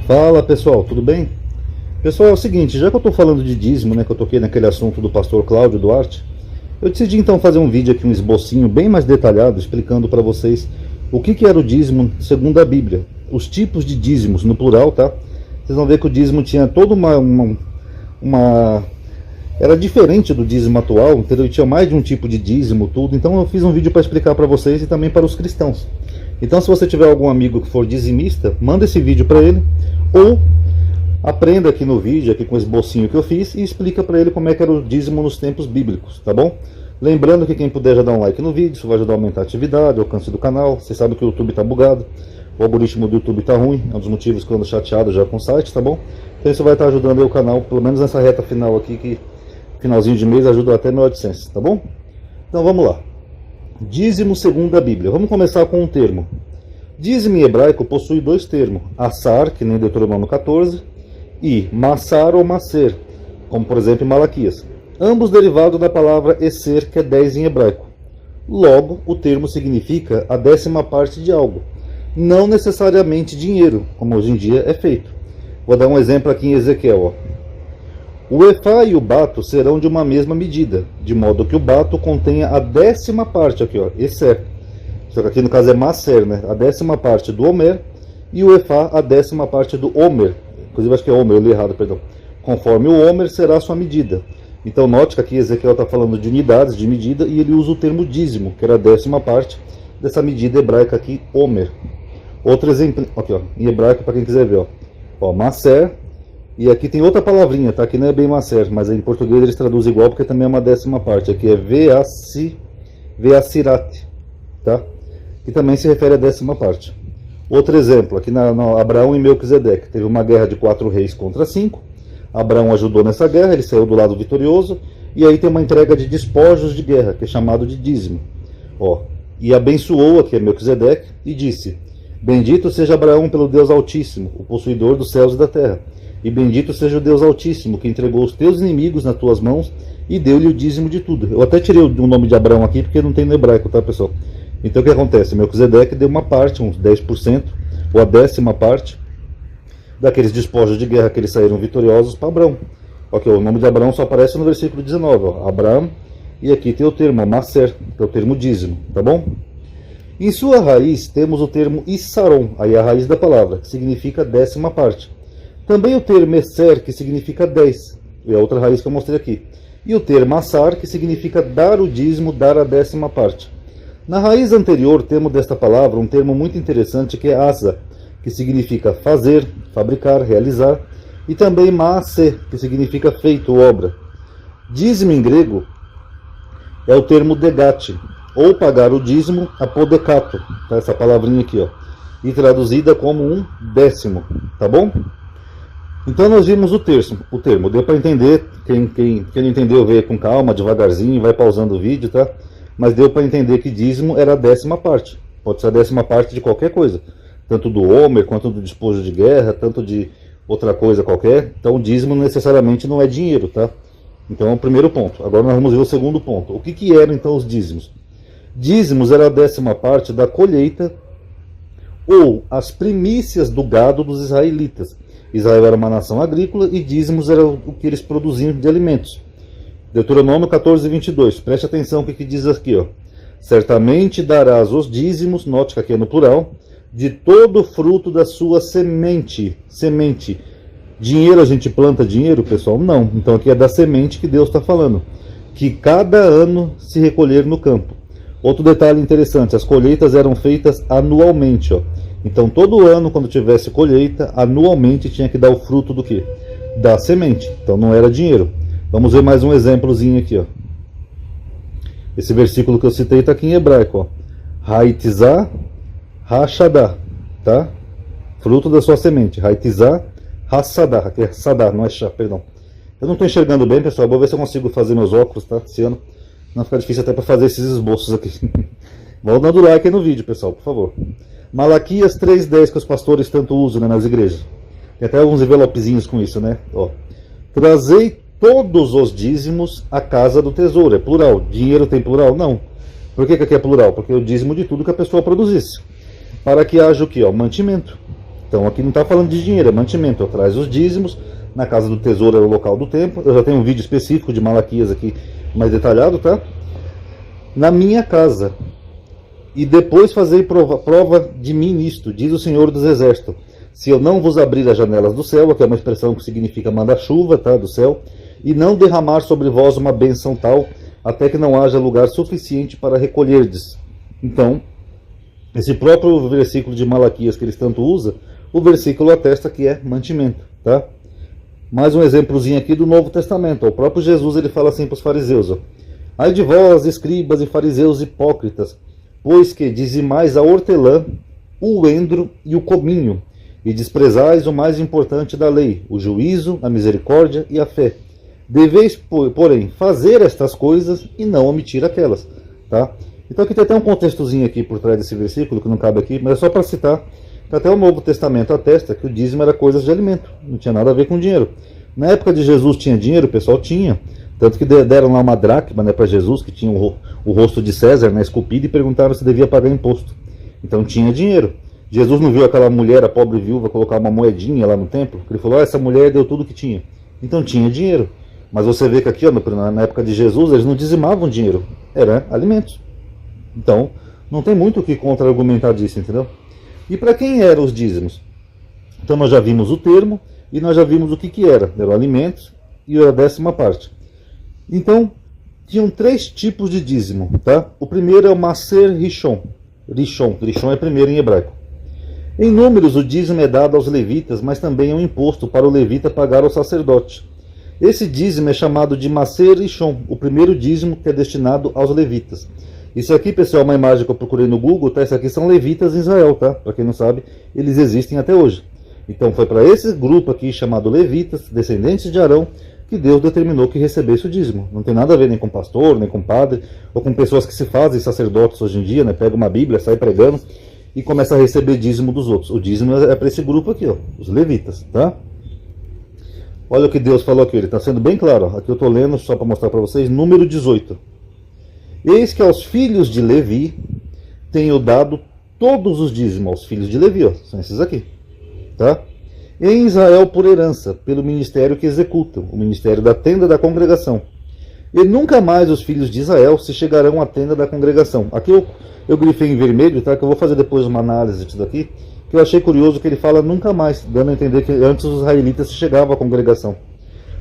Fala pessoal, tudo bem? Pessoal, é o seguinte, já que eu estou falando de dízimo, né, que eu toquei naquele assunto do pastor Cláudio Duarte, eu decidi então fazer um vídeo aqui, um esbocinho bem mais detalhado, explicando para vocês o que era o dízimo segundo a Bíblia, os tipos de dízimos no plural, tá? Vocês vão ver que o dízimo tinha toda uma... Era diferente do dízimo atual, entendeu? Tinha mais de um tipo de dízimo, tudo. Então eu fiz um vídeo para explicar para vocês e também para os cristãos. Então se você tiver algum amigo que for dizimista, manda esse vídeo para ele, ou aprenda aqui no vídeo, aqui com o esbocinho que eu fiz, e explica para ele como é que era o dízimo nos tempos bíblicos, tá bom? Lembrando que quem puder já dar um like no vídeo, isso vai ajudar a aumentar a atividade, o alcance do canal. Você sabe que o YouTube tá bugado, o algoritmo do YouTube tá ruim, é um dos motivos que eu ando chateado já com o site, tá bom? Então isso vai estar ajudando aí o canal, pelo menos nessa reta final aqui, que finalzinho de mês ajuda até meu AdSense, tá bom? Então vamos lá. Dízimo segundo a Bíblia. Vamos começar com um termo. Dízimo em hebraico possui dois termos, assar, que nem Deuteronômio 14, e massar ou maser, como por exemplo em Malaquias. Ambos derivados da palavra eser, que é 10 em hebraico. Logo, o termo significa a 10ª parte de algo, não necessariamente dinheiro, como hoje em dia é feito. Vou dar um exemplo aqui em Ezequiel. Ó. O efá e o bato serão de uma mesma medida, de modo que o bato contenha a 10ª parte, aqui ó, eser. Só que aqui no caso é maser, né? A 10ª parte do homer, e o efá a 10ª parte do homer. Inclusive acho que é homer, eu li errado, perdão. Conforme o homer será a sua medida. Então note que aqui Ezequiel está falando de unidades, de medida, e ele usa o termo dízimo, que era a 10ª parte dessa medida hebraica aqui, homer. Outro exemplo, aqui ó, em hebraico para quem quiser ver, ó, maser. E aqui tem outra palavrinha, tá? Que não é bem maser, mas em português eles traduzem igual porque também é uma 10ª parte. Aqui é veassirat, tá? Que também se refere à 10ª parte. Outro exemplo, aqui na Abraão e Melquisedeque. Teve uma guerra de 4 reis contra 5. Abraão ajudou nessa guerra, ele saiu do lado vitorioso. E aí tem uma entrega de despojos de guerra, que é chamado de dízimo. Ó, e abençoou, aqui é Melquisedeque, e disse: Bendito seja Abraão pelo Deus Altíssimo, o possuidor dos céus e da terra. E bendito seja o Deus Altíssimo, que entregou os teus inimigos nas tuas mãos e deu-lhe o dízimo de tudo. Eu até tirei o nome de Abraão aqui, porque não tem no hebraico, tá, pessoal? Então o que acontece? Melquisedeque deu uma parte, uns 10%, ou a 10ª parte, daqueles despojos de guerra que eles saíram vitoriosos para Abraão. Ok, o nome de Abraão só aparece no versículo 19, ó, Abraão, e aqui tem o termo maser, que é o termo dízimo, tá bom? Em sua raiz temos o termo issaron, aí é a raiz da palavra, que significa 10ª parte. Também o termo eser, que significa 10, é a outra raiz que eu mostrei aqui. E o termo assar, que significa dar o dízimo, dar a 10ª parte. Na raiz anterior temos desta palavra um termo muito interessante que é asa, que significa fazer, fabricar, realizar, e também maase, que significa feito, obra. Dízimo em grego é o termo degate, ou pagar o dízimo, apodekato, tá? Essa palavrinha aqui, ó, e traduzida como um décimo, tá bom? Então nós vimos o termo, deu para entender, quem não entendeu vê com calma, devagarzinho, vai pausando o vídeo, tá? Mas deu para entender que dízimo era a 10ª parte, pode ser a 10ª parte de qualquer coisa, tanto do homer, quanto do despojo de guerra, tanto de outra coisa qualquer. Então o dízimo necessariamente não é dinheiro, tá? Então é o primeiro ponto. Agora nós vamos ver o segundo ponto. O que eram então os dízimos? Dízimos era a 10ª parte da colheita ou as primícias do gado dos israelitas. Israel era uma nação agrícola e dízimos era o que eles produziam de alimentos. Deuteronômio 14, 22. Preste atenção o que diz aqui. Ó. Certamente darás os dízimos, note que aqui é no plural, de todo o fruto da sua semente. Semente. Dinheiro, a gente planta dinheiro, pessoal? Não. Então aqui é da semente que Deus está falando. Que cada ano se recolher no campo. Outro detalhe interessante, as colheitas eram feitas anualmente. Ó. Então todo ano, quando tivesse colheita, anualmente tinha que dar o fruto do quê? Da semente. Então não era dinheiro. Vamos ver mais um exemplozinho aqui. Ó. Esse versículo que eu citei está aqui em hebraico. Haitizá hashadá. Tá? Fruto da sua semente. Haitizá hassadá. Aqui é sadá, não é chá, perdão. Eu não estou enxergando bem, pessoal. Vou ver se eu consigo fazer meus óculos, tá? Esse ano. Não fica difícil até para fazer esses esboços aqui. Vão dando like aí no vídeo, pessoal, por favor. Malaquias 3:10, que os pastores tanto usam, né, nas igrejas. Tem até alguns envelopezinhos com isso, né? Ó. Trazei todos os dízimos à casa do tesouro. É plural. Dinheiro tem plural? Não. Por que aqui é plural? Porque é o dízimo de tudo que a pessoa produzisse. Para que haja o quê? Ó, mantimento. Então aqui não está falando de dinheiro, é mantimento. Traz os dízimos, na casa do tesouro era o local do templo. Eu já tenho um vídeo específico de Malaquias aqui, mais detalhado, tá? Na minha casa. E depois fazei prova de mim nisto, diz o Senhor dos Exércitos. Se eu não vos abrir as janelas do céu, que é uma expressão que significa mandar chuva, tá, do céu, e não derramar sobre vós uma bênção tal, até que não haja lugar suficiente para recolherdes. Então, esse próprio versículo de Malaquias que eles tanto usam, o versículo atesta que é mantimento, tá? Mais um exemplozinho aqui do Novo Testamento. O próprio Jesus ele fala assim para os fariseus: ó, ai de vós, escribas e fariseus hipócritas, pois que dizimais a hortelã, o endro e o cominho, e desprezais o mais importante da lei, o juízo, a misericórdia e a fé. Deveis, porém, fazer estas coisas e não omitir aquelas. Tá? Então aqui tem até um contextozinho aqui por trás desse versículo, que não cabe aqui, mas é só para citar que até o Novo Testamento atesta que o dízimo era coisa de alimento, não tinha nada a ver com dinheiro. Na época de Jesus tinha dinheiro, o pessoal tinha, tanto que deram lá uma dracma, né, para Jesus, que tinha o rosto de César, né, esculpido, e perguntaram se devia pagar imposto. Então tinha dinheiro. Jesus não viu aquela mulher, a pobre viúva, colocar uma moedinha lá no templo? Ele falou, essa mulher deu tudo que tinha. Então tinha dinheiro. Mas você vê que aqui, ó, na época de Jesus, eles não dizimavam dinheiro, era alimentos. Então, não tem muito o que contra-argumentar disso, entendeu? E para quem eram os dízimos? Então nós já vimos o termo, e nós já vimos o que era. Eram alimentos e a 10ª parte. Então, tinham 3 tipos de dízimo, tá? O primeiro é o Maser Rishon. Rishon é primeiro em hebraico. Em números, o dízimo é dado aos levitas, mas também é um imposto para o levita pagar ao sacerdote. Esse dízimo é chamado de Maser Rishon, o primeiro dízimo que é destinado aos levitas. Isso aqui, pessoal, é uma imagem que eu procurei no Google, tá? Isso aqui são levitas em Israel, tá? Para quem não sabe, eles existem até hoje. Então foi para esse grupo aqui, chamado levitas, descendentes de Arão, que Deus determinou que recebesse o dízimo. Não tem nada a ver nem com pastor, nem com padre, ou com pessoas que se fazem sacerdotes hoje em dia, né? Pega uma Bíblia, sai pregando e começa a receber dízimo dos outros. O dízimo é para esse grupo aqui, ó, os levitas, tá? Olha o que Deus falou aqui, ele está sendo bem claro. Ó. Aqui eu estou lendo, só para mostrar para vocês, número 18. Eis que aos filhos de Levi tenho dado todos os dízimos, aos filhos de Levi, ó, são esses aqui, tá? Em Israel por herança, pelo ministério que executam, o ministério da tenda da congregação. E nunca mais os filhos de Israel se chegarão à tenda da congregação. Aqui eu grifei em vermelho, tá? Que eu vou fazer depois uma análise disso daqui, que eu achei curioso que ele fala nunca mais, dando a entender que antes os israelitas se chegavam à congregação.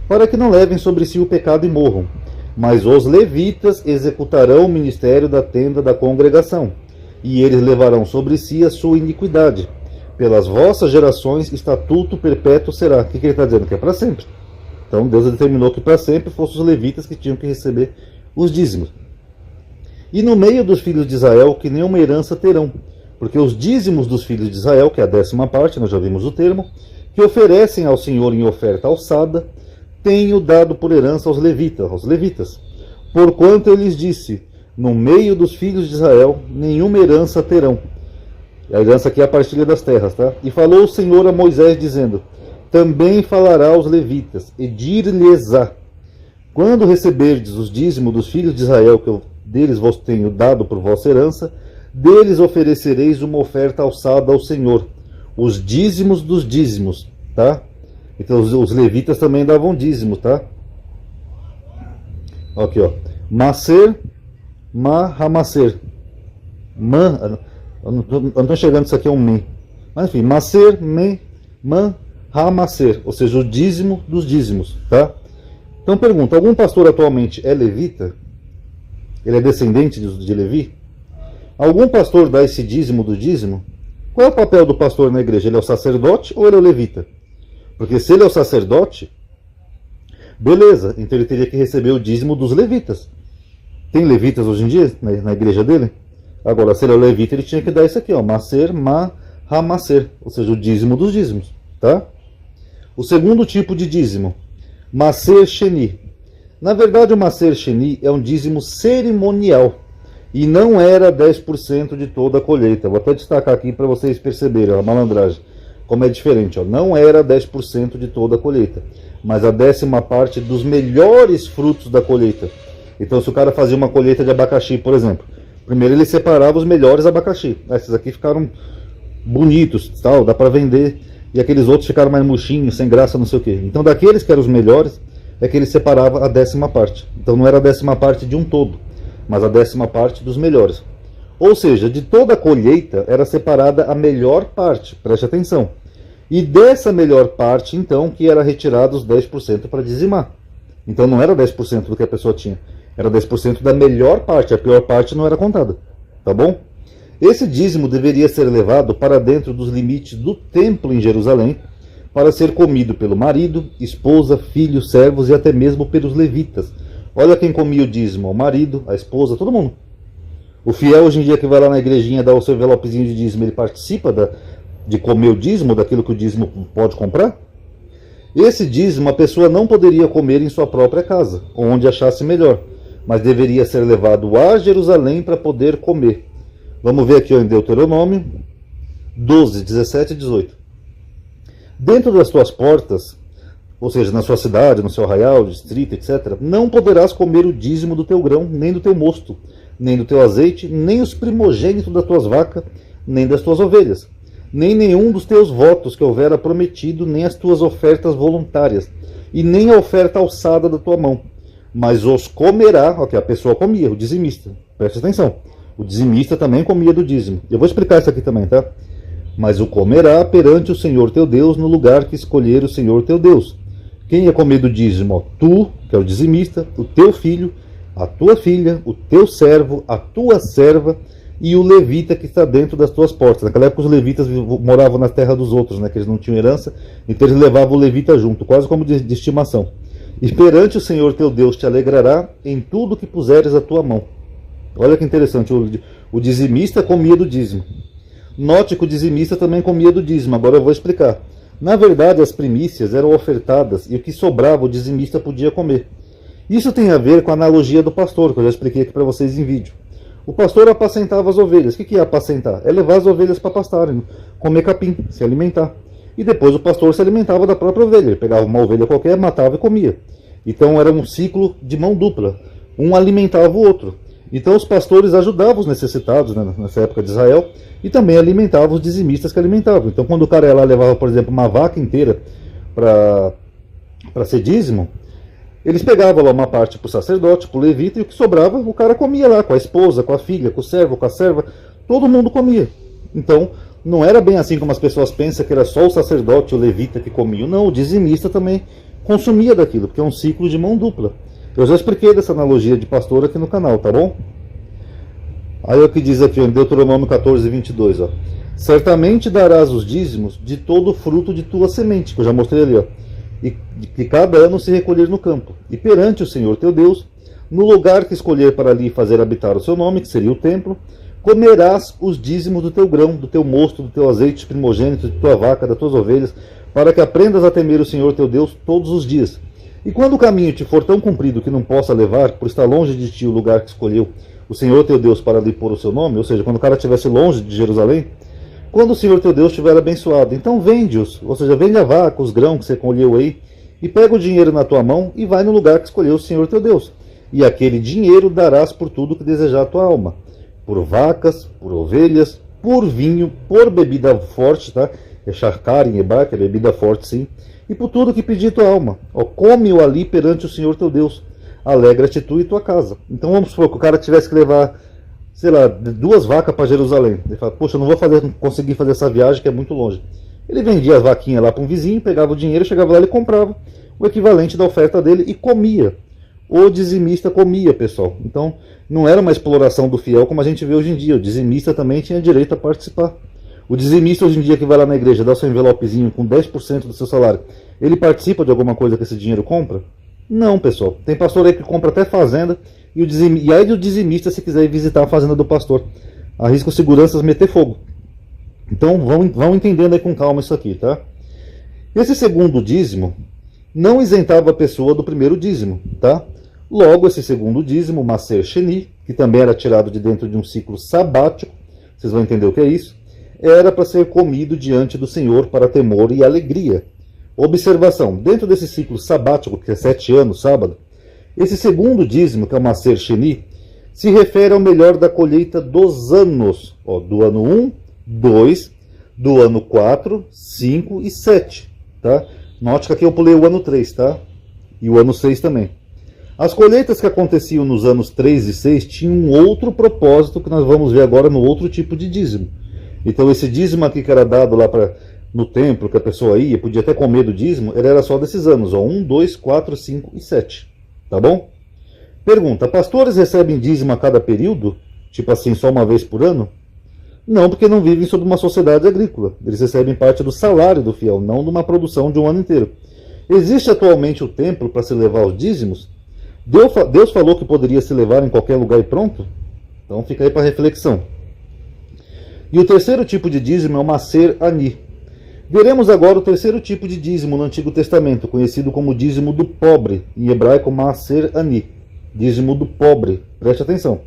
Para que não levem sobre si o pecado e morram. Mas os levitas executarão o ministério da tenda da congregação, e eles levarão sobre si a sua iniquidade. Pelas vossas gerações, estatuto perpétuo será. O que ele está dizendo? Que é para sempre. Então Deus determinou que para sempre fossem os levitas que tinham que receber os dízimos. E no meio dos filhos de Israel, que nenhuma herança terão, porque os dízimos dos filhos de Israel, que é a 10ª parte, nós já vimos o termo, que oferecem ao Senhor em oferta alçada, tenho dado por herança aos levitas. Porquanto eu lhes disse, no meio dos filhos de Israel, nenhuma herança terão. A herança aqui é a partilha das terras, tá? E falou o Senhor a Moisés, dizendo, também falará aos levitas, e dir-lhes-á, quando receberdes os dízimos dos filhos de Israel, que eu deles vos tenho dado por vossa herança, deles oferecereis uma oferta alçada ao Senhor, os dízimos dos dízimos, tá? Então os levitas também davam dízimo, tá? Aqui, ó. Maser, ma-hamaser. Eu não estou enxergando isso aqui é um men. Mas enfim, maser, men, man, hamaser. Ou seja, o dízimo dos dízimos, tá? Então pergunta, algum pastor atualmente é levita? Ele é descendente de Levi? Algum pastor dá esse dízimo do dízimo? Qual é o papel do pastor na igreja? Ele é o sacerdote ou ele é o levita? Porque se ele é o sacerdote, beleza, então ele teria que receber o dízimo dos levitas. Tem levitas hoje em dia na igreja dele? Agora, se ele é o levita, ele tinha que dar isso aqui, ó, maser, ma-hamaser, ou seja, o dízimo dos dízimos, tá? O segundo tipo de dízimo, maser sheni. Na verdade, o maser sheni é um dízimo cerimonial e não era 10% de toda a colheita. Vou até destacar aqui para vocês perceberem a malandragem, como é diferente, ó. Não era 10% de toda a colheita, mas a 10ª parte dos melhores frutos da colheita. Então, se o cara fazia uma colheita de abacaxi, por exemplo, primeiro ele separava os melhores abacaxi. Esses aqui ficaram bonitos, tal, dá para vender, e aqueles outros ficaram mais murchinhos, sem graça, não sei o quê. Então daqueles que eram os melhores, é que ele separava a 10ª parte. Então não era a 10ª parte de um todo, mas a 10ª parte dos melhores. Ou seja, de toda a colheita era separada a melhor parte, preste atenção. E dessa melhor parte, então, que era retirado os 10% para dizimar. Então não era 10% do que a pessoa tinha, era 10% da melhor parte, a pior parte não era contada. Tá bom? Esse dízimo deveria ser levado para dentro dos limites do templo em Jerusalém, para ser comido pelo marido, esposa, filhos, servos e até mesmo pelos levitas. Olha quem comia o dízimo, o marido, a esposa, todo mundo. O fiel hoje em dia que vai lá na igrejinha dar o seu envelopezinho de dízimo, ele participa de comer o dízimo, daquilo que o dízimo pode comprar? Esse dízimo a pessoa não poderia comer em sua própria casa, onde achasse melhor, mas deveria ser levado a Jerusalém para poder comer. Vamos ver aqui em Deuteronômio 12, 17 e 18. Dentro das tuas portas, ou seja, na sua cidade, no seu arraial, distrito, etc., não poderás comer o dízimo do teu grão, nem do teu mosto, nem do teu azeite, nem os primogênitos das tuas vacas, nem das tuas ovelhas, nem nenhum dos teus votos que houvera prometido, nem as tuas ofertas voluntárias, e nem a oferta alçada da tua mão. Mas os comerá, ok, a pessoa comia, o dizimista, presta atenção, o dizimista também comia do dízimo. Eu vou explicar isso aqui também, tá? Mas o comerá perante o Senhor teu Deus no lugar que escolher o Senhor teu Deus. Quem ia comer do dízimo? Tu, que é o dizimista, o teu filho, a tua filha, o teu servo, a tua serva e o levita que está dentro das tuas portas. Naquela época os levitas moravam na terra dos outros, né, que eles não tinham herança, então eles levavam o levita junto, quase como de estimação. E perante o Senhor teu Deus te alegrará em tudo que puseres a tua mão. Olha que interessante, o dizimista comia do dízimo. Note que o dizimista também comia do dízimo, agora eu vou explicar. Na verdade, as primícias eram ofertadas e o que sobrava o dizimista podia comer. Isso tem a ver com a analogia do pastor, que eu já expliquei aqui para vocês em vídeo. O pastor apacentava as ovelhas. O que é apacentar? É levar as ovelhas para pastarem, comer capim, se alimentar. E depois o pastor se alimentava da própria ovelha. Ele pegava uma ovelha qualquer, matava e comia. Então era um ciclo de mão dupla. Um alimentava o outro. Então os pastores ajudavam os necessitados, né, nessa época de Israel, e também alimentavam os dizimistas que alimentavam. Então quando o cara ia lá levava, por exemplo, uma vaca inteira para ser dízimo, eles pegavam lá uma parte para o sacerdote, para o levita, e o que sobrava o cara comia lá, com a esposa, com a filha, com o servo, com a serva, todo mundo comia. Então não era bem assim como as pessoas pensam, que era só o sacerdote, o levita que comia. Não, o dizimista também consumia daquilo, porque é um ciclo de mão dupla. Eu já expliquei dessa analogia de pastor aqui no canal, tá bom? Aí é o que diz aqui em Deuteronômio 14, 22, ó. Certamente darás os dízimos de todo o fruto de tua semente, que eu já mostrei ali, ó, e que cada ano se recolher no campo. E perante o Senhor teu Deus, no lugar que escolher para ali fazer habitar o seu nome, que seria o templo, comerás os dízimos do teu grão, do teu mosto, do teu azeite primogênito, de tua vaca, das tuas ovelhas, para que aprendas a temer o Senhor teu Deus todos os dias. E quando o caminho te for tão comprido que não possa levar, por estar longe de ti o lugar que escolheu o Senhor teu Deus para ali pôr o seu nome, ou seja, quando o cara estivesse longe de Jerusalém, quando o Senhor teu Deus estiver abençoado, então vende-os, ou seja, vende a vaca, os grãos que você colheu aí, e pega o dinheiro na tua mão e vai no lugar que escolheu o Senhor teu Deus. E aquele dinheiro darás por tudo que desejar a tua alma, por vacas, por ovelhas, por vinho, por bebida forte, tá? É charcar em hebraico, é bebida forte sim, e por tudo que pedir tua alma. Ó, come-o ali perante o Senhor teu Deus. Alegra-te tu e tua casa. Então vamos supor que o cara tivesse que levar, sei lá, 2 vacas para Jerusalém. Ele fala, poxa, eu não vou conseguir fazer essa viagem que é muito longe. Ele vendia as vaquinhas lá para um vizinho, pegava o dinheiro, chegava lá e comprava o equivalente da oferta dele e comia. O dizimista comia, pessoal. Então não era uma exploração do fiel como a gente vê hoje em dia. O dizimista também tinha direito a participar. O dizimista hoje em dia que vai lá na igreja, dá o seu envelopezinho com 10% do seu salário, ele participa de alguma coisa que esse dinheiro compra? Não, pessoal. Tem pastor aí que compra até fazenda, e aí o dizimista, se quiser ir visitar a fazenda do pastor, arrisca os seguranças meter fogo. Então vão entendendo aí com calma isso aqui, tá? Esse segundo dízimo não isentava a pessoa do primeiro dízimo, tá? Logo, esse segundo dízimo, Maser Sheni, que também era tirado de dentro de um ciclo sabático, vocês vão entender o que é isso, era para ser comido diante do Senhor para temor e alegria. Observação, dentro desse ciclo sabático, que é 7 anos, sábado, esse segundo dízimo, que é o Maser Sheni, se refere ao melhor da colheita dos anos, ó, do ano 1, 2, do ano 4, 5 e 7, tá? Note que aqui eu pulei o ano 3, tá? E o ano 6 também. As colheitas que aconteciam nos anos 3 e 6 tinham um outro propósito que nós vamos ver agora no outro tipo de dízimo. Então esse dízimo aqui que era dado lá no templo, que a pessoa ia, podia até comer do dízimo, ele era só desses anos, ó, 1, 2, 4, 5 e 7, tá bom? Pergunta, pastores recebem dízimo a cada período? Tipo assim, só uma vez por ano? Não, porque não vivem sob uma sociedade agrícola. Eles recebem parte do salário do fiel, não de uma produção de um ano inteiro. Existe atualmente o templo para se levar os dízimos? Deus falou que poderia se levar em qualquer lugar e pronto? Então fica aí para reflexão. E o terceiro tipo de dízimo é o Maser Ani. Veremos agora o terceiro tipo de dízimo no Antigo Testamento, conhecido como dízimo do pobre, em hebraico Maser Ani. Dízimo do pobre. Preste atenção.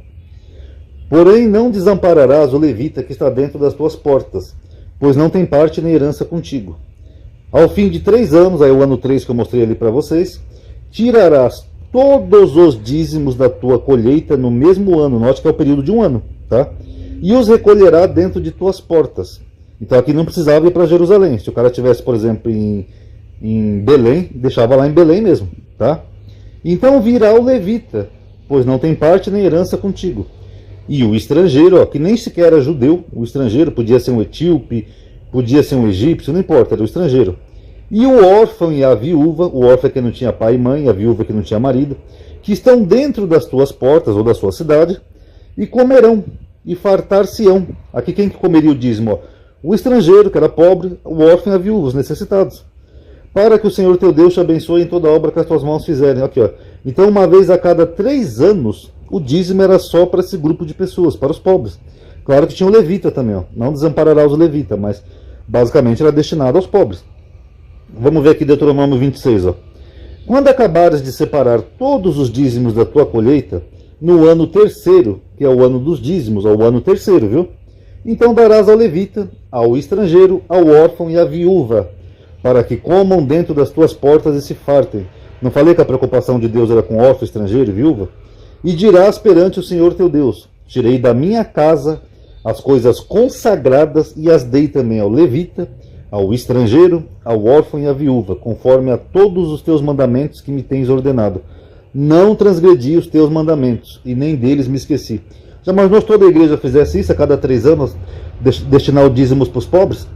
Porém não desampararás o levita que está dentro das tuas portas, pois não tem parte nem herança contigo. Ao fim de 3 anos, aí o ano 3 que eu mostrei ali para vocês, tirarás todos os dízimos da tua colheita no mesmo ano. Note que é o período de um ano, tá? E os recolherá dentro de tuas portas. Então aqui não precisava ir para Jerusalém. Se o cara estivesse, por exemplo, em Belém, deixava lá em Belém mesmo, tá? Então virá o levita, pois não tem parte nem herança contigo. E o estrangeiro, ó, que nem sequer era judeu, o estrangeiro podia ser um etíope, podia ser um egípcio, não importa, era o estrangeiro. E o órfão e a viúva, o órfão que não tinha pai e mãe, a viúva que não tinha marido, que estão dentro das tuas portas ou da sua cidade, e comerão, e fartar-se-ão. Aqui quem que comeria o dízimo? Ó? O estrangeiro, que era pobre, o órfão e a viúva, os necessitados. Para que o Senhor teu Deus te abençoe em toda a obra que as tuas mãos fizerem. Aqui, ó. Então, uma vez a cada 3 anos, o dízimo era só para esse grupo de pessoas, para os pobres. Claro que tinha o levita também, ó. Não desamparará os levitas, mas basicamente era destinado aos pobres. Vamos ver aqui Deuteronômio 26, ó. Quando acabares de separar todos os dízimos da tua colheita, no ano terceiro, que é o ano dos dízimos, ou o ano terceiro, viu? Então darás ao levita, ao estrangeiro, ao órfão e à viúva, para que comam dentro das tuas portas e se fartem. Não falei que a preocupação de Deus era com órfão, estrangeiro e viúva? E dirás perante o Senhor teu Deus, tirei da minha casa as coisas consagradas e as dei também ao levita, ao estrangeiro, ao órfão e à viúva, conforme a todos os teus mandamentos que me tens ordenado. Não transgredi os teus mandamentos, e nem deles me esqueci. Já imaginou se toda a igreja fizesse isso a cada 3 anos, destinar o dízimos para os pobres?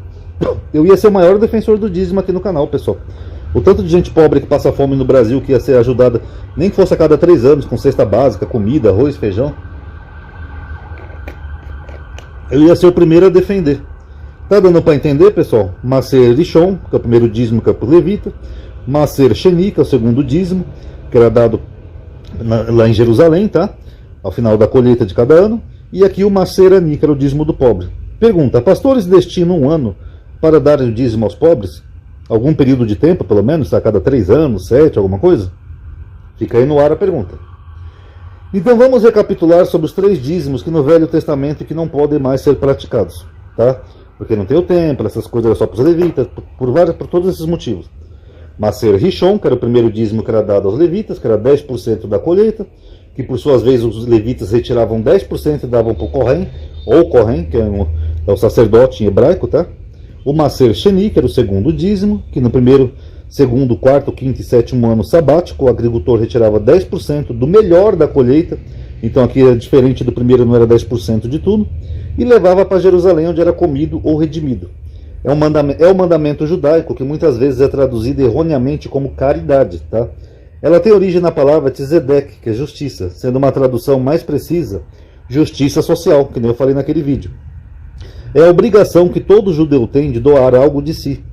Eu ia ser o maior defensor do dízimo aqui no canal, pessoal. O tanto de gente pobre que passa fome no Brasil, que ia ser ajudada, nem que fosse a cada 3 anos, com cesta básica, comida, arroz, feijão. Eu ia ser o primeiro a defender. Tá dando para entender, pessoal? Maser Rishon, que é o primeiro dízimo que é para o levita. Maser Sheni, que é o segundo dízimo, que era dado lá em Jerusalém, tá? Ao final da colheita de cada ano. E aqui o Maser Ani, que era o dízimo do pobre. Pergunta, pastores destinam um ano para dar o dízimo aos pobres? Algum período de tempo, pelo menos? A cada 3 anos, 7, alguma coisa? Fica aí no ar a pergunta. Então vamos recapitular sobre os 3 dízimos que no Velho Testamento que não podem mais ser praticados, tá? Porque não tem o templo, essas coisas eram só para os levitas, por todos esses motivos. Maser Rishon, que era o primeiro dízimo que era dado aos levitas, que era 10% da colheita, que por suas vezes os levitas retiravam 10% e davam para o Kohen, ou Kohen, que é o sacerdote em hebraico, tá? O Maser Sheni, que era o segundo dízimo, que no primeiro, segundo, quarto, quinto e sétimo ano sabático, o agricultor retirava 10% do melhor da colheita, então aqui é diferente do primeiro, não era 10% de tudo, e levava para Jerusalém, onde era comido ou redimido. É um mandamento judaico que muitas vezes é traduzido erroneamente como caridade, tá? Ela tem origem na palavra tzedek, que é justiça, sendo uma tradução mais precisa, justiça social, que nem eu falei naquele vídeo. É a obrigação que todo judeu tem de doar algo de si,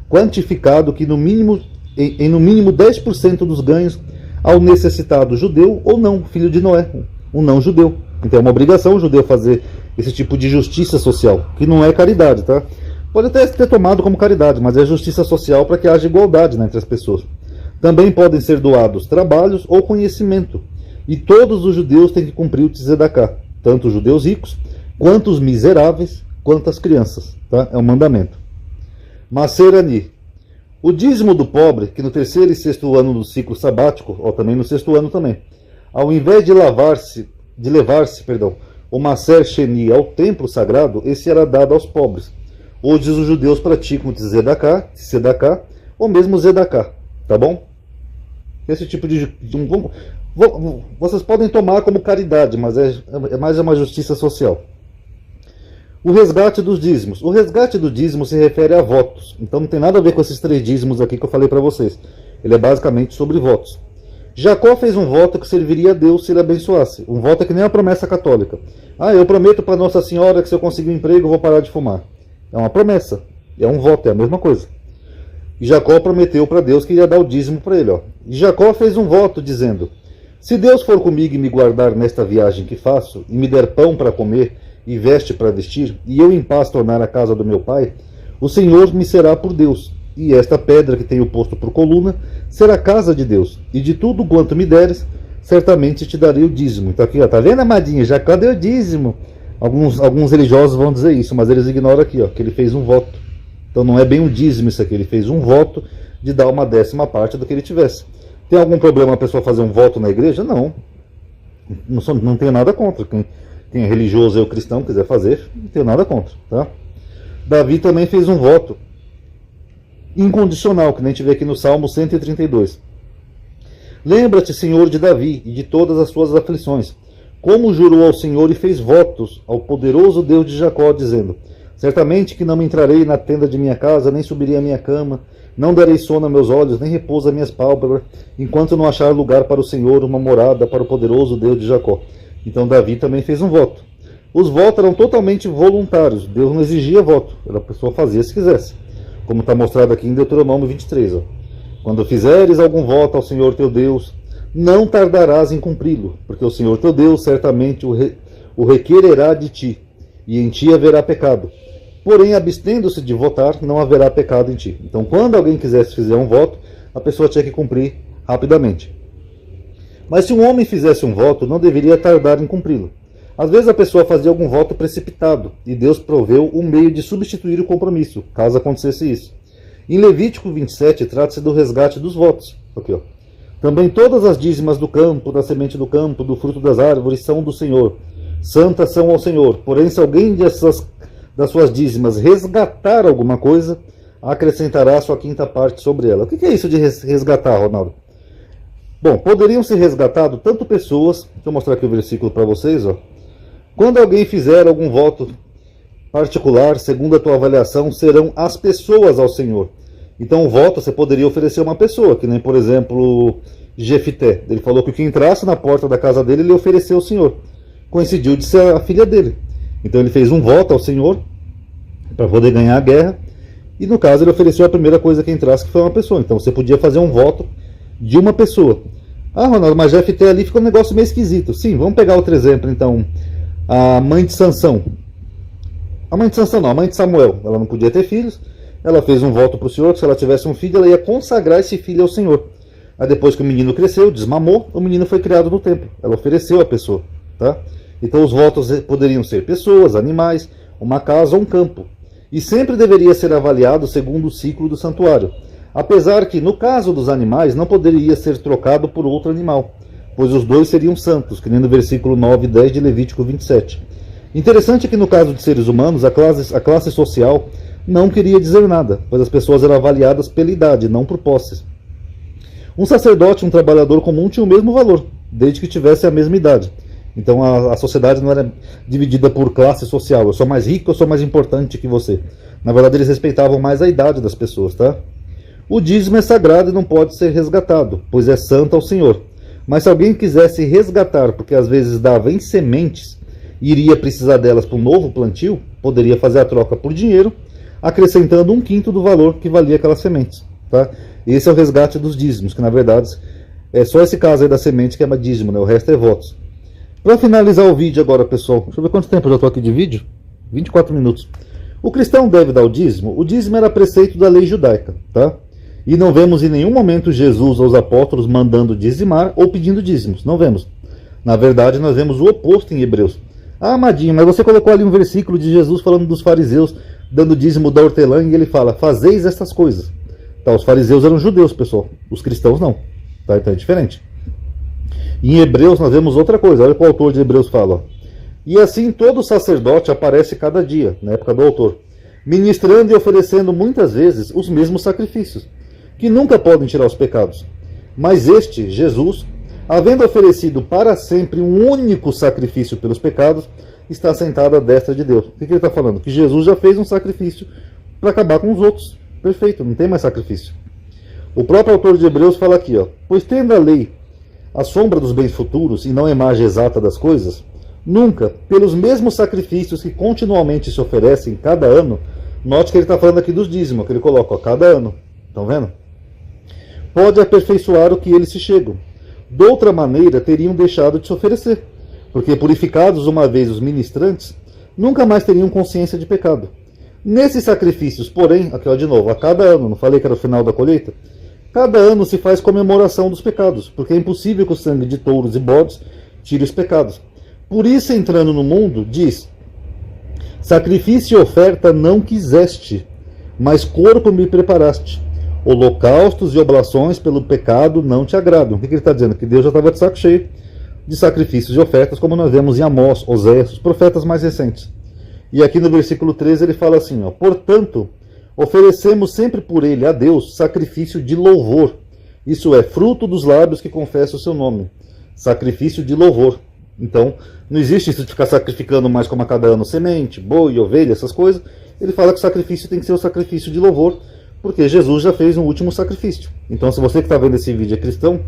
quantificado que no mínimo 10% dos ganhos ao necessitado judeu ou não, filho de Noé, um não judeu. Então é uma obrigação o judeu fazer esse tipo de justiça social, que não é caridade, tá? Pode até ter tomado como caridade, mas é justiça social para que haja igualdade, né, entre as pessoas. Também podem ser doados trabalhos ou conhecimento, e todos os judeus têm que cumprir o tzedakah, tanto os judeus ricos, quanto os miseráveis, quanto as crianças, tá? É um mandamento. Maser Ani. O dízimo do pobre, que no terceiro e sexto ano do ciclo sabático, ou também no sexto ano também, ao invés de levar-se, o Maser Sheni ao templo sagrado, esse era dado aos pobres. Hoje os judeus praticam tzedakah, ou mesmo zedakah, tá bom? Esse tipo de... Vocês podem tomar como caridade, mas é mais uma justiça social. O resgate dos dízimos. O resgate do dízimo se refere a votos. Então não tem nada a ver com esses 3 dízimos aqui que eu falei para vocês. Ele é basicamente sobre votos. Jacó fez um voto que serviria a Deus se ele abençoasse. Um voto é que nem a promessa católica. Eu prometo para Nossa Senhora que se eu conseguir um emprego eu vou parar de fumar. É uma promessa. É um voto, é a mesma coisa. E Jacó prometeu para Deus que iria dar o dízimo para ele. E Jacó fez um voto dizendo: se Deus for comigo e me guardar nesta viagem que faço, e me der pão para comer e veste para vestir, e eu em paz tornar a casa do meu pai, o Senhor me será por Deus, e esta pedra que tenho posto por coluna será casa de Deus, e de tudo quanto me deres, certamente te darei o dízimo. Então aqui, tá vendo, amadinho? Jacó deu o dízimo. Alguns religiosos vão dizer isso, mas eles ignoram aqui, que ele fez um voto. Então não é bem um dízimo isso aqui, ele fez um voto de dar uma 10ª parte do que ele tivesse. Tem algum problema a pessoa fazer um voto na igreja? Não. Não tenho nada contra. Quem é religioso ou cristão quiser fazer, não tenho nada contra. Tá? Davi também fez um voto incondicional, que nem a gente vê aqui no Salmo 132. Lembra-te, Senhor, de Davi e de todas as suas aflições, como jurou ao Senhor e fez votos ao poderoso Deus de Jacó, dizendo: certamente que não me entrarei na tenda de minha casa, nem subirei à minha cama, não darei sono a meus olhos, nem repouso a minhas pálpebras, enquanto não achar lugar para o Senhor, uma morada para o poderoso Deus de Jacó. Então Davi também fez um voto. Os votos eram totalmente voluntários, Deus não exigia voto, a pessoa fazia se quisesse, como está mostrado aqui em Deuteronômio 23. Quando fizeres algum voto ao Senhor teu Deus, não tardarás em cumpri-lo, porque o Senhor teu Deus certamente o requererá de ti, e em ti haverá pecado. Porém, abstendo-se de votar, não haverá pecado em ti. Então, quando alguém quisesse fazer um voto, a pessoa tinha que cumprir rapidamente. Mas se um homem fizesse um voto, não deveria tardar em cumpri-lo. Às vezes a pessoa fazia algum voto precipitado, e Deus proveu um meio de substituir o compromisso, caso acontecesse isso. Em Levítico 27, trata-se do resgate dos votos. Aqui, também todas as dízimas do campo, da semente do campo, do fruto das árvores, são do Senhor. Santas são ao Senhor. Porém, se alguém das suas dízimas resgatar alguma coisa, acrescentará a sua 5ª parte sobre ela. O que é isso de resgatar, Ronaldo? Bom, poderiam ser resgatados tanto pessoas... Deixa eu mostrar aqui o versículo para vocês. Quando alguém fizer algum voto particular, segundo a tua avaliação, serão as pessoas ao Senhor. Então o voto você poderia oferecer a uma pessoa, que nem, por exemplo, Jefité. Ele falou que o que entrasse na porta da casa dele, ele ofereceu ao Senhor. Coincidiu de ser a filha dele. Então ele fez um voto ao Senhor para poder ganhar a guerra. E no caso ele ofereceu a primeira coisa que entrasse, que foi uma pessoa. Então você podia fazer um voto de uma pessoa. Ronaldo, mas Jefité ali ficou um negócio meio esquisito. Sim, vamos pegar outro exemplo então. A mãe de Sansão. A mãe de Sansão não, a mãe de Samuel. Ela não podia ter filhos. Ela fez um voto para o Senhor que se ela tivesse um filho, ela ia consagrar esse filho ao Senhor. Aí depois que o menino cresceu, desmamou, o menino foi criado no templo. Ela ofereceu a pessoa. Tá? Então os votos poderiam ser pessoas, animais, uma casa ou um campo. E sempre deveria ser avaliado segundo o ciclo do santuário. Apesar que, no caso dos animais, não poderia ser trocado por outro animal, pois os dois seriam santos, que nem no versículo 9 e 10 de Levítico 27. Interessante que no caso de seres humanos, a classe social não queria dizer nada, pois as pessoas eram avaliadas pela idade, não por posses. Um sacerdote e um trabalhador comum tinham o mesmo valor, desde que tivessem a mesma idade. Então a sociedade não era dividida por classe social, eu sou mais rico, eu sou mais importante que você. Na verdade eles respeitavam mais a idade das pessoas, tá? O dízimo é sagrado e não pode ser resgatado, pois é santo ao Senhor. Mas se alguém quisesse resgatar, porque às vezes dava em sementes, e iria precisar delas para um novo plantio, poderia fazer a troca por dinheiro, acrescentando 1/5 do valor que valia aquelas sementes. Tá? Esse é o resgate dos dízimos, que na verdade é só esse caso aí da semente que é dízimo, né? O resto é votos. Para finalizar o vídeo agora, pessoal, deixa eu ver quanto tempo eu já estou aqui de vídeo. 24 minutos. O cristão deve dar o dízimo? O dízimo era preceito da lei judaica, tá? E não vemos em nenhum momento Jesus aos apóstolos mandando dizimar ou pedindo dízimos. Não vemos. Na verdade, nós vemos o oposto em Hebreus. Amadinho, mas você colocou ali um versículo de Jesus falando dos fariseus dando dízimo da hortelã e ele fala, fazeis estas coisas. Tá, os fariseus eram judeus, pessoal. Os cristãos não. Tá, então é diferente. E em Hebreus nós vemos outra coisa. Olha o que o autor de Hebreus fala. E assim todo sacerdote aparece cada dia, na época do autor, ministrando e oferecendo muitas vezes os mesmos sacrifícios, que nunca podem tirar os pecados. Mas este, Jesus, havendo oferecido para sempre um único sacrifício pelos pecados, está sentado à destra de Deus. O que ele está falando? Que Jesus já fez um sacrifício para acabar com os outros. Perfeito, não tem mais sacrifício. O próprio autor de Hebreus fala aqui, ó, pois tendo a lei a sombra dos bens futuros e não a imagem exata das coisas, nunca, pelos mesmos sacrifícios que continuamente se oferecem cada ano, note que ele está falando aqui dos dízimos, que ele coloca, ó, cada ano. Estão vendo? Pode aperfeiçoar o que eles se chegam. De outra maneira, teriam deixado de se oferecer, porque purificados uma vez os ministrantes, nunca mais teriam consciência de pecado. Nesses sacrifícios, porém, aqui ó, de novo, a cada ano, não falei que era o final da colheita? Cada ano se faz comemoração dos pecados, porque é impossível que o sangue de touros e bodes tire os pecados. Por isso, entrando no mundo, diz, sacrifício e oferta não quiseste, mas corpo me preparaste. Holocaustos e oblações pelo pecado não te agradam. O que ele está dizendo? Que Deus já estava de saco cheio de sacrifícios e ofertas, como nós vemos em Amós, Oséias, os profetas mais recentes. E aqui no versículo 13 ele fala assim, ó, portanto, oferecemos sempre por ele a Deus sacrifício de louvor. Isso é, fruto dos lábios que confessam o seu nome. Sacrifício de louvor. Então, não existe isso de ficar sacrificando mais como a cada ano semente, boi, ovelha, essas coisas. Ele fala que o sacrifício tem que ser o sacrifício de louvor, porque Jesus já fez um último sacrifício. Então, se você que está vendo esse vídeo é cristão,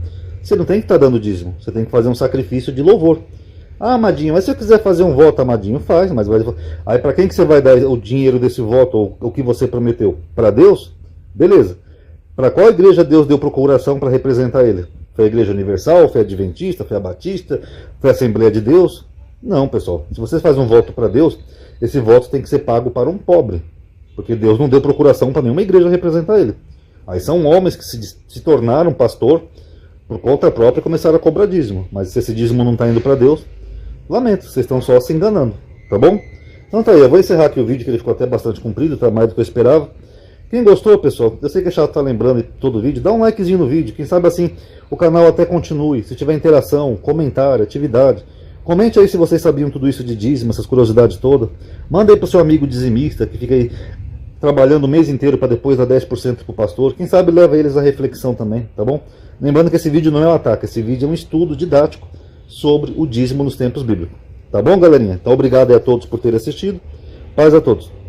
você não tem que estar dando dízimo. Você tem que fazer um sacrifício de louvor. Ah, Amadinho, mas se eu quiser fazer um voto, Amadinho, faz. Mas vai... Aí para quem que você vai dar o dinheiro desse voto, ou o que você prometeu? Para Deus? Beleza. Para qual igreja Deus deu procuração para representar ele? Foi a Igreja Universal? Foi a Adventista? Foi a Batista? Foi a Assembleia de Deus? Não, pessoal. Se você faz um voto para Deus, esse voto tem que ser pago para um pobre. Porque Deus não deu procuração para nenhuma igreja representar ele. Aí são homens que se tornaram pastor por conta própria e começaram a cobrar dízimo. Mas se esse dízimo não está indo para Deus, lamento, vocês estão só se enganando, tá bom? Então tá aí, eu vou encerrar aqui o vídeo, que ele ficou até bastante comprido, tá mais do que eu esperava. Quem gostou, pessoal, eu sei que é chato estar lembrando de todo o vídeo, dá um likezinho no vídeo, quem sabe assim o canal até continue. Se tiver interação, comentário, atividade, comente aí se vocês sabiam tudo isso de dízimo, essas curiosidades todas. Manda aí pro seu amigo dizimista, que fica aí trabalhando o mês inteiro para depois dar 10% pro pastor. Quem sabe leva eles à reflexão também, tá bom? Lembrando que esse vídeo não é um ataque, esse vídeo é um estudo didático sobre o dízimo nos tempos bíblicos. Tá bom, galerinha? Então, obrigado aí a todos por terem assistido. Paz a todos.